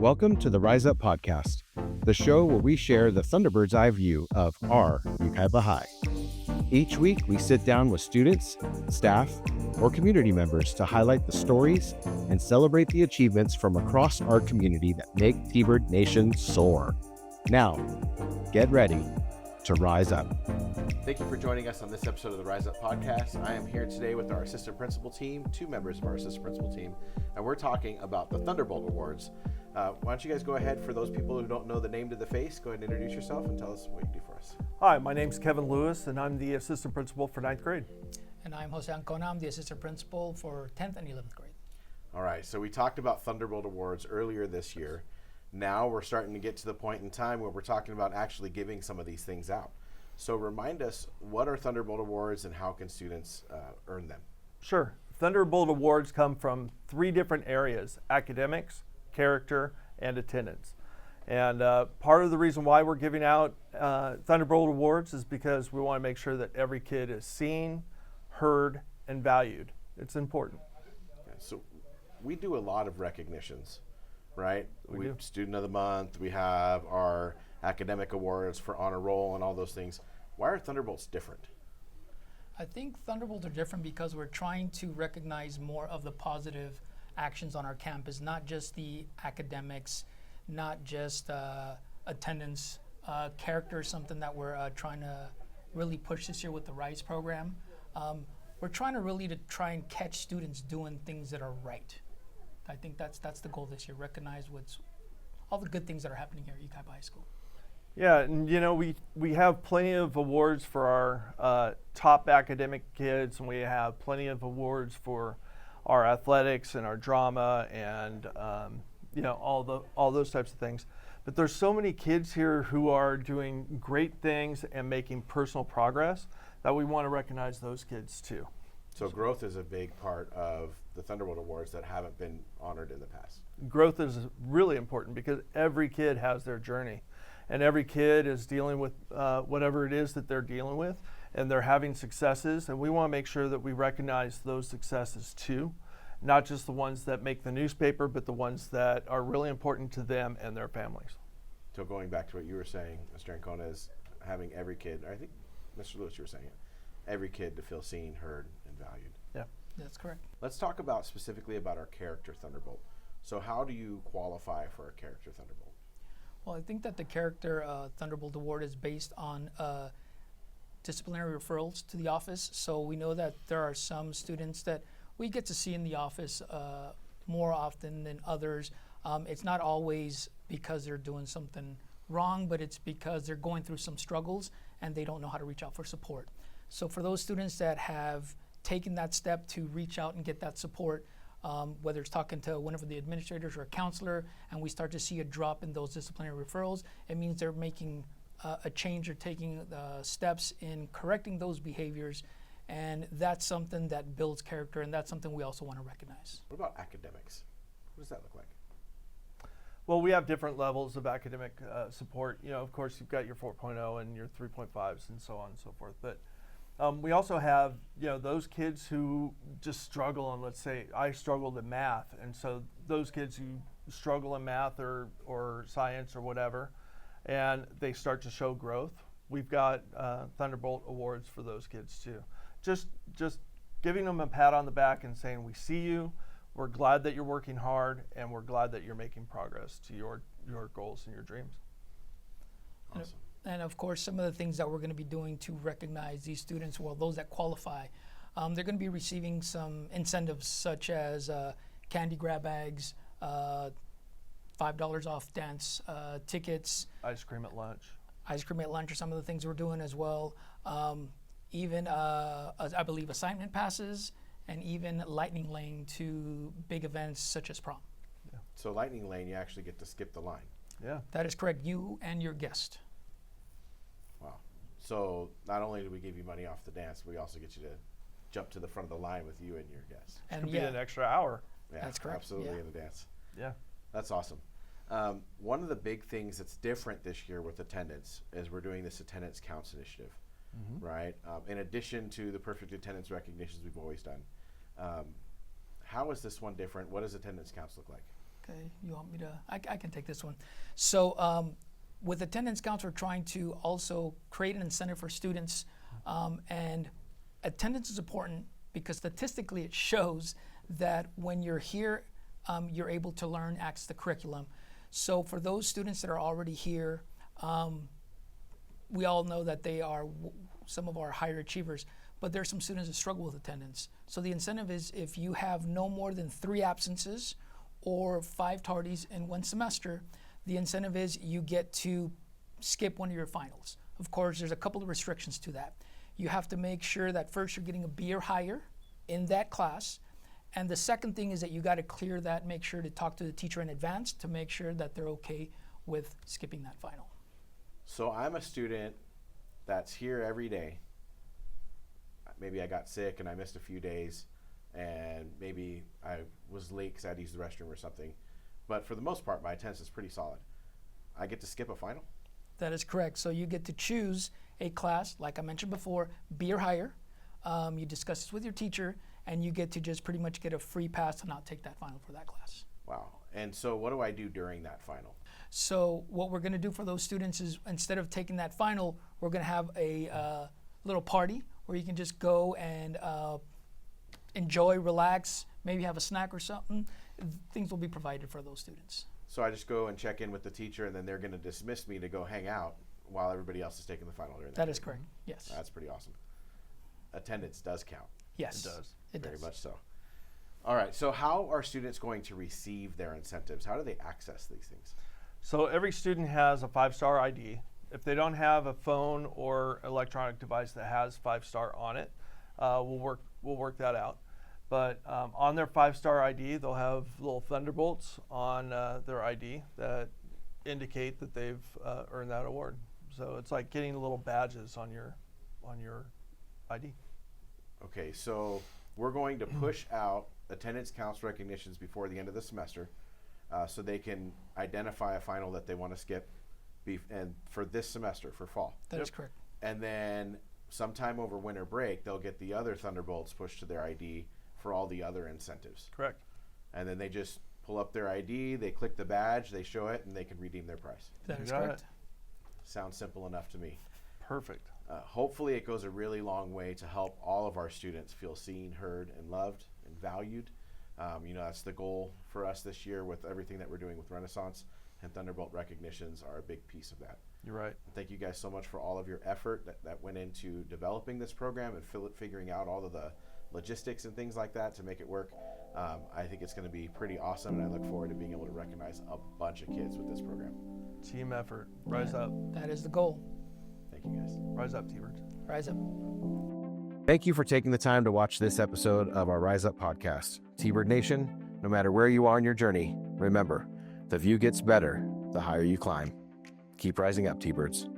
Welcome to the Rise Up Podcast, the show where we share the Thunderbird's eye view of our Yucaipa High. Each week, we sit down with students, staff, or community members to highlight the stories and celebrate the achievements from across our community that make T-Bird Nation soar. Now, get ready to rise up. Thank you for joining us on this episode of the Rise Up Podcast. I am here today with our assistant principal team, two members of our assistant principal team, and we're talking about the Thunderbolt Awards. Why don't you guys go ahead, for those people who don't know the name to the face, go ahead and introduce yourself and tell us what you do for us. Hi, my name's Kevin Lewis, and I'm the assistant principal for 9th grade. And I'm Jose Ancona. I'm the assistant principal for 10th and 11th grade. All right, so we talked about Thunderbolt Awards earlier this year. Now we're starting to get to the point in time where we're talking about actually giving some of these things out. So remind us, what are Thunderbolt Awards and how can students earn them? Sure. Thunderbolt Awards come from three different areas: academics, character, and attendance. And part of the reason why we're giving out Thunderbolt Awards is because we want to make sure that every kid is seen, heard, and valued. It's important. Okay, so we do a lot of recognitions, right? We do. Student of the Month, we have our academic awards for honor roll and all those things. Why are Thunderbolts different? I think Thunderbolts are different because we're trying to recognize more of the positive actions on our campus, not just the academics, not just attendance. Character is something that we're trying to really push this year with the RISE program. We're trying to try and catch students doing things that are right. I think that's the goal this year, recognize all the good things that are happening here at Yucaipa High School. Yeah, and you know, we have plenty of awards for our top academic kids, and we have plenty of awards for our athletics and our drama and you know, all those types of things. But there's so many kids here who are doing great things and making personal progress that we want to recognize those kids too. So growth is a big part of the Thunderbolt Awards that haven't been honored in the past. Growth is really important because every kid has their journey, and every kid is dealing with whatever it is that they're dealing with, and they're having successes, and we want to make sure that we recognize those successes too, not just the ones that make the newspaper, but the ones that are really important to them and their families. So going back to what you were saying, Mr. Ancona, is having every kid, I think Mr. Lewis, you were saying it, every kid to feel seen, heard, and valued. Yeah. That's correct. Let's talk specifically about our character Thunderbolt. So how do you qualify for a character Thunderbolt? Well, I think that the character Thunderbolt Award is based on disciplinary referrals to the office. So we know that there are some students that we get to see in the office more often than others. It's not always because they're doing something wrong, but it's because they're going through some struggles and they don't know how to reach out for support. So for those students that have taken that step to reach out and get that support, whether it's talking to one of the administrators or a counselor, and we start to see a drop in those disciplinary referrals, it means they're making a change or taking steps in correcting those behaviors, and that's something that builds character, and that's something we also want to recognize. What about academics? What does that look like? Well, we have different levels of academic support. You know, of course, you've got your 4.0 and your 3.5s and so on and so forth. But we also have, you know, those kids who just struggle, and let's say I struggled in math, and so those kids who struggle in math or science or whatever, and they start to show growth, we've got Thunderbolt Awards for those kids too. Just giving them a pat on the back and saying, we see you, we're glad that you're working hard, and we're glad that you're making progress to your goals and your dreams. Awesome. And of course, some of the things that we're going to be doing to recognize these students, well, those that qualify, they're going to be receiving some incentives such as candy grab bags, $5 off dance tickets. Ice cream at lunch. Ice cream at lunch are some of the things we're doing as well. Even, I believe, assignment passes, and even Lightning Lane to big events such as prom. Yeah. So Lightning Lane, you actually get to skip the line. Yeah. That is correct, you and your guest. Wow. So not only do we give you money off the dance, we also get you to jump to the front of the line with you and your guests. And be an extra hour. Yeah, that's correct. Absolutely, Yeah. in the dance. Yeah. That's awesome. One of the big things that's different this year with attendance is we're doing this attendance counts initiative, right? In addition to the perfect attendance recognitions we've always done. How is this one different? What does attendance counts look like? Okay, you want me to? I can take this one. So with attendance counts, we're trying to also create an incentive for students, and attendance is important because statistically it shows that when you're here, you're able to learn, access the curriculum. So for those students that are already here, we all know that they are some of our higher achievers, but there's some students that struggle with attendance. So the incentive is if you have no more than 3 absences or 5 tardies in one semester, the incentive is you get to skip one of your finals. Of course, there's a couple of restrictions to that. You have to make sure that first you're getting a B or higher in that class. And the second thing is that you got to clear that, make sure to talk to the teacher in advance to make sure that they're okay with skipping that final. So I'm a student that's here every day. Maybe I got sick and I missed a few days, and maybe I was late because I had to use the restroom or something. But for the most part, my attendance is pretty solid. I get to skip a final? That is correct. So you get to choose a class, like I mentioned before, B or higher. You discuss this with your teacher, and you get to just pretty much get a free pass to not take that final for that class. Wow. And so what do I do during that final? So what we're going to do for those students is instead of taking that final, we're going to have a little party where you can just go and enjoy, relax, maybe have a snack or something. Things will be provided for those students. So I just go and check in with the teacher, and then they're going to dismiss me to go hang out while everybody else is taking the final during that That is day. correct, yes. That's pretty awesome. Attendance does count. Yes. It does. It Very does. much so. All right, so how are students going to receive their incentives? How do they access these things? So every student has a 5-star ID. If they don't have a phone or electronic device that has 5-star on it, we'll work that out. But on their 5-star ID, they'll have little Thunderbolts on their ID that indicate that they've earned that award. So it's like getting little badges on your ID. Okay, so we're going to push out attendance counts recognitions before the end of the semester, so they can identify a final that they want to skip, and for this semester, for fall. That is correct. And then sometime over winter break, they'll get the other Thunderbolts pushed to their ID for all the other incentives. Correct. And then they just pull up their ID, they click the badge, they show it, and they can redeem their prize. That You is got correct. it. Sounds simple enough to me. Perfect. Hopefully it goes a really long way to help all of our students feel seen, heard, and loved and valued. That's the goal for us this year with everything that we're doing with Renaissance, and Thunderbolt recognitions are a big piece of that. You're right. Thank you guys so much for all of your effort that went into developing this program and figuring out all of the logistics and things like that to make it work. I think it's going to be pretty awesome, and I look forward to being able to recognize a bunch of kids with this program. Team effort. Rise up. That is the goal. Thank you guys. Rise up, T-Birds. Rise up. Thank you for taking the time to watch this episode of our Rise Up podcast. T-Bird Nation, no matter where you are in your journey, remember, the view gets better the higher you climb. Keep rising up, T-Birds.